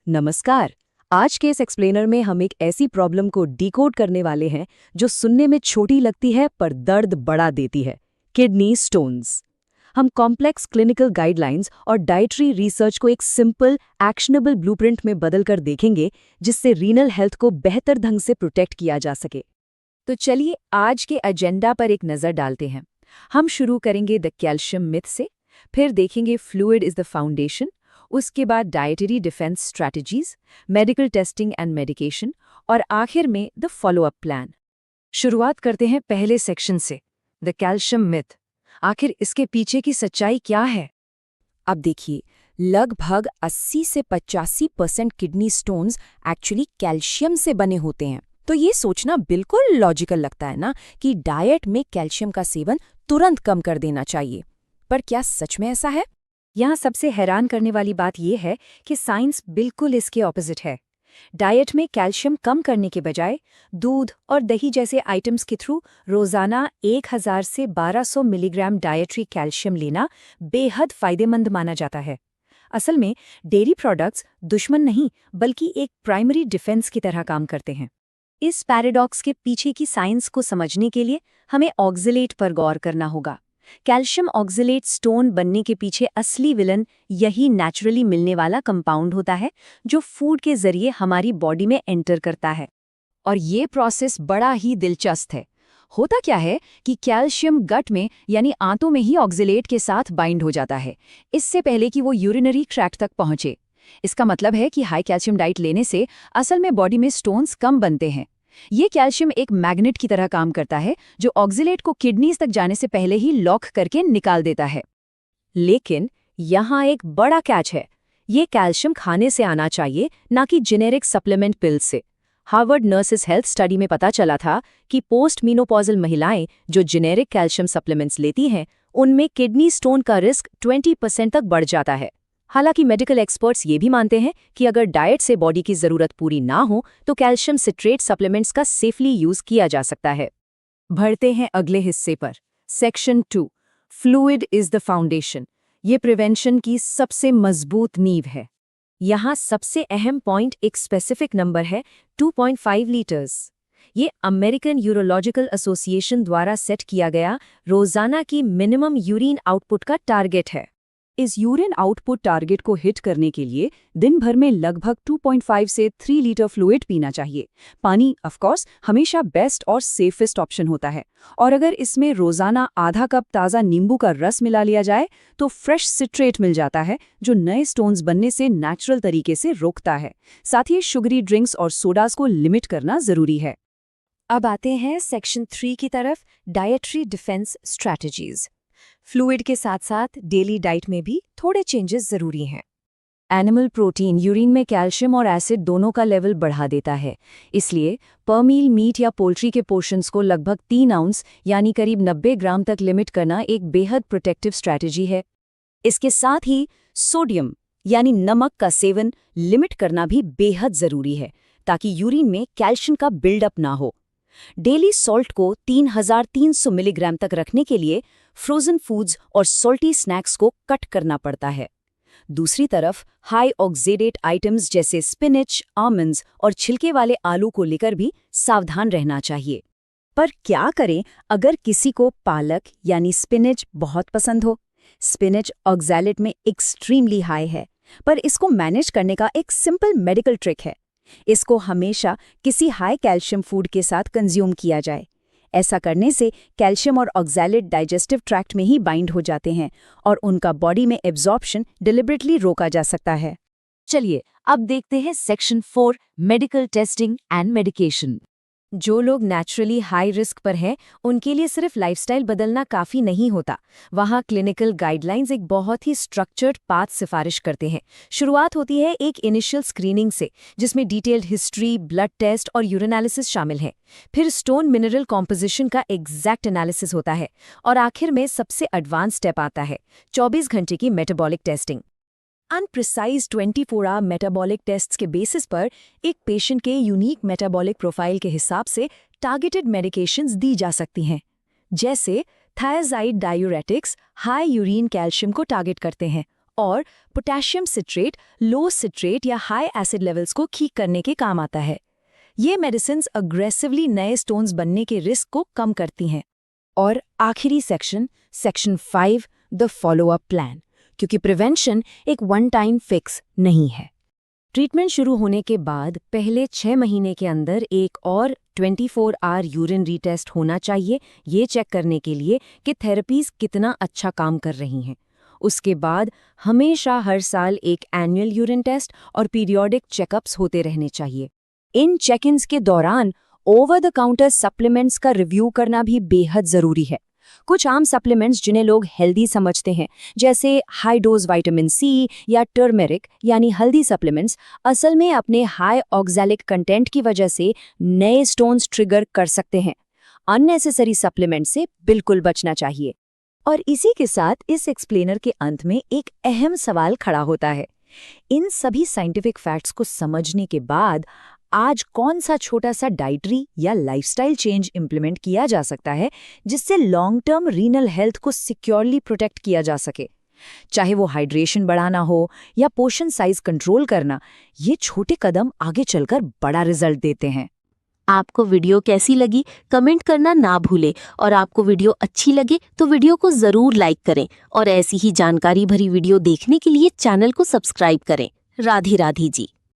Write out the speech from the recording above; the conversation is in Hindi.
नमस्कार। आज के इस एक्सप्लेनर में हम एक ऐसी प्रॉब्लम को डिकोड करने वाले हैं जो सुनने में छोटी लगती है पर दर्द बड़ा देती है। Kidney stones. हम कॉम्प्लेक्स क्लिनिकल गाइडलाइंस और डाइटरी रिसर्च को एक सिंपल एक्शनेबल ब्लूप्रिंट में बदलकर देखेंगे जिससे रीनल हेल्थ को बेहतर ढंग से प्रोटेक्ट किया जा सके। तो चलिए आज के एजेंडा पर एक नज़र डालते हैं। हम शुरू करेंगे द कैल्शियम मिथ से, फिर देखेंगे फ्लूइड इज द फाउंडेशन, उसके बाद dietary defence strategies, medical testing and medication और आखिर में द फॉलोअप प्लान। शुरुआत करते हैं पहले सेक्शन से, द कैल्शियम मिथ। आखिर इसके पीछे की सच्चाई क्या है? अब देखिए, लगभग 80 से 85% किडनी स्टोन्स एक्चुअली कैल्शियम से बने होते हैं। तो ये सोचना बिल्कुल लॉजिकल लगता है ना कि डाइट में कैल्शियम का सेवन तुरंत कम कर देना चाहिए। पर क्या सच में ऐसा है? यहाँ सबसे हैरान करने वाली बात यह है कि साइंस बिल्कुल इसके ऑपोजिट है। डाइट में कैल्शियम कम करने के बजाय दूध और दही जैसे आइटम्स के थ्रू रोजाना 1000 से 1200 मिलीग्राम डाइटरी कैल्शियम लेना बेहद फायदेमंद माना जाता है। असल में डेयरी प्रोडक्ट्स दुश्मन नहीं बल्कि एक प्राइमरी डिफेंस की तरह काम करते हैं। इस पैराडॉक्स के पीछे की साइंस को समझने के लिए हमें ऑक्जेलेट पर गौर करना होगा। कैल्शियम ऑक्जेलेट स्टोन बनने के पीछे असली विलन यही नेचुरली मिलने वाला कंपाउंड होता है जो फूड के जरिए हमारी बॉडी में एंटर करता है। और ये प्रोसेस बड़ा ही दिलचस्प है। होता क्या है कि कैल्शियम गट में यानी आंतों में ही ऑक्जेलेट के साथ बाइंड हो जाता है, इससे पहले कि वो यूरिनरी ट्रैक्ट तक पहुंचे। इसका मतलब है कि हाई कैल्शियम डाइट लेने से असल में बॉडी में स्टोन्स कम बनते हैं। ये कैल्शियम एक मैग्नेट की तरह काम करता है जो ऑक्जेलेट को किडनीज तक जाने से पहले ही लॉक करके निकाल देता है। लेकिन यहाँ एक बड़ा कैच है, ये कैल्शियम खाने से आना चाहिए, ना कि जेनेरिक सप्लीमेंट पिल्स से। हार्वर्ड नर्सेस हेल्थ स्टडी में पता चला था कि पोस्ट मीनोपॉजल महिलाएं जो जेनेरिक कैल्शियम सप्लीमेंट्स लेती हैं उनमें किडनी स्टोन का रिस्क 20% तक बढ़ जाता है। हालांकि मेडिकल एक्सपर्ट्स ये भी मानते हैं कि अगर डाइट से बॉडी की ज़रूरत पूरी ना हो तो कैल्शियम सिट्रेट सप्लीमेंट्स का सेफली यूज़ किया जा सकता है। बढ़ते हैं अगले हिस्से पर, section 2, fluid is the foundation. ये प्रिवेंशन की सबसे मजबूत नींव है। यहाँ सबसे अहम पॉइंट एक स्पेसिफिक नंबर है, 2.5 लीटर्स। ये अमेरिकन यूरोलॉजिकल एसोसिएशन द्वारा सेट किया गया रोजाना की मिनिमम यूरिन आउटपुट का टारगेट है। इस यूरिन आउटपुट टारगेट को हिट करने के लिए दिन भर में लगभग 2.5 से 3 लीटर फ्लूइड पीना चाहिए। पानी ऑफ कोर्स हमेशा बेस्ट और सेफेस्ट ऑप्शन होता है, और अगर इसमें रोजाना आधा कप ताज़ा नींबू का रस मिला लिया जाए तो फ्रेश सिट्रेट मिल जाता है जो नए स्टोन्स बनने से नेचुरल तरीके से रोकता है। साथ ही शुगरी ड्रिंक्स और सोडास को लिमिट करना जरूरी है। अब आते हैं सेक्शन 3 की तरफ, डाइटरी डिफेंस स्ट्रैटेजीज। फ्लूइड के साथ साथ डेली डाइट में भी थोड़े चेंजेस जरूरी हैं। एनिमल प्रोटीन यूरिन में कैल्शियम और एसिड दोनों का लेवल बढ़ा देता है, इसलिए पर मील मीट या पोल्ट्री के पोर्शंस को लगभग 3 आउंस यानी करीब 90 ग्राम तक लिमिट करना एक बेहद प्रोटेक्टिव स्ट्रैटेजी है। इसके साथ ही सोडियम यानी नमक का सेवन लिमिट करना भी बेहद जरूरी है ताकि यूरिन में कैल्शियम का बिल्डअप ना हो। डेली सॉल्ट को 3300 मिलीग्राम तक रखने के लिए फ्रोजन फूड्स और सॉल्टी स्नैक्स को कट करना पड़ता है। दूसरी तरफ हाई ऑक्जेलेट आइटम्स जैसे स्पिनच, आमंड्स और छिलके वाले आलू को लेकर भी सावधान रहना चाहिए। पर क्या करें अगर किसी को पालक यानी स्पिनच बहुत पसंद हो? स्पिनच ऑक्जेलेट में एक्सट्रीमली हाई है, पर इसको मैनेज करने का एक सिंपल मेडिकल ट्रिक है। इसको हमेशा किसी हाई कैल्शियम फूड के साथ कंज्यूम किया जाए। ऐसा करने से कैल्शियम और ऑक्जेलेट डाइजेस्टिव ट्रैक्ट में ही बाइंड हो जाते हैं और उनका बॉडी में एब्जॉर्प्शन डिलिबरेटली रोका जा सकता है। चलिए अब देखते हैं section 4, medical testing and medication. जो लोग नेचुरली हाई रिस्क पर हैं उनके लिए सिर्फ लाइफस्टाइल बदलना काफ़ी नहीं होता। वहाँ क्लिनिकल गाइडलाइंस एक बहुत ही स्ट्रक्चर्ड पाथ सिफारिश करते हैं। शुरुआत होती है एक इनिशियल स्क्रीनिंग से जिसमें डिटेल्ड हिस्ट्री, ब्लड टेस्ट और यूरिनालिसिस शामिल हैं। फिर स्टोन मिनरल कॉम्पोजिशन का एग्जैक्ट एनालिसिस होता है और आखिर में सबसे एडवांस स्टेप आता है, 24 घंटे की मेटाबॉलिक टेस्टिंग। अनप्रिसाइज 24 मेटाबॉलिक टेस्ट्स के बेसिस पर एक पेशेंट के यूनिक मेटाबॉलिक प्रोफाइल के हिसाब से टारगेटेड मेडिकेशंस दी जा सकती हैं। जैसे thyroid diuretics high urine calcium को टारगेट करते हैं और पोटेशियम सिट्रेट लो सिट्रेट या हाई एसिड लेवल्स को ठीक करने के काम आता है। ये मेडिसिन्स अग्रेसिवली नए स्टोन्स बनने के रिस्क को कम करती हैं। और आखिरी सेक्शन 5, द फॉलोअप प्लान, क्योंकि प्रिवेंशन एक वन टाइम फिक्स नहीं है। ट्रीटमेंट शुरू होने के बाद पहले 6 महीने के अंदर एक और 24 आवर यूरिन रीटेस्ट होना चाहिए, ये चेक करने के लिए कि थेरेपीज कितना अच्छा काम कर रही हैं। उसके बाद हमेशा हर साल एक एनुअल यूरिन टेस्ट और पीरियोडिक चेकअप्स होते रहने चाहिए। इन चेक-इन्स के दौरान ओवर द काउंटर सप्लीमेंट्स का रिव्यू करना भी बेहद जरूरी है। कुछ आम सप्लीमेंट्स जिन्हें लोग हेल्दी समझते हैं, जैसे हाई डोज विटामिन सी या टर्मेरिक यानी हल्दी सप्लीमेंट्स, असल में अपने हाई ऑक्सैलिक कंटेंट की वजह से नए स्टोन्स ट्रिगर कर सकते हैं। अननेसेसरी सप्लीमेंट से बिल्कुल बचना चाहिए। और इसी के साथ इस एक्सप्लेनर के अंत में एक अहम सवाल खड़ा होता है। इन सभी साइंटिफिक फैक्ट्स को समझने के बाद आज कौन सा छोटा सा डाइटरी या लाइफस्टाइल चेंज इंप्लीमेंट किया जा सकता है जिससे लॉन्ग टर्म रीनल हेल्थ को सिक्योरली प्रोटेक्ट किया जा सके? चाहे वो हाइड्रेशन बढ़ाना हो या पोर्शन साइज कंट्रोल करना, ये छोटे कदम आगे चलकर बड़ा रिजल्ट देते हैं। आपको वीडियो कैसी लगी कमेंट करना ना भूलें, और आपको वीडियो अच्छी लगे तो वीडियो को ज़रूर लाइक करें और ऐसी ही जानकारी भरी वीडियो देखने के लिए चैनल को सब्सक्राइब करें। राधे राधे जी।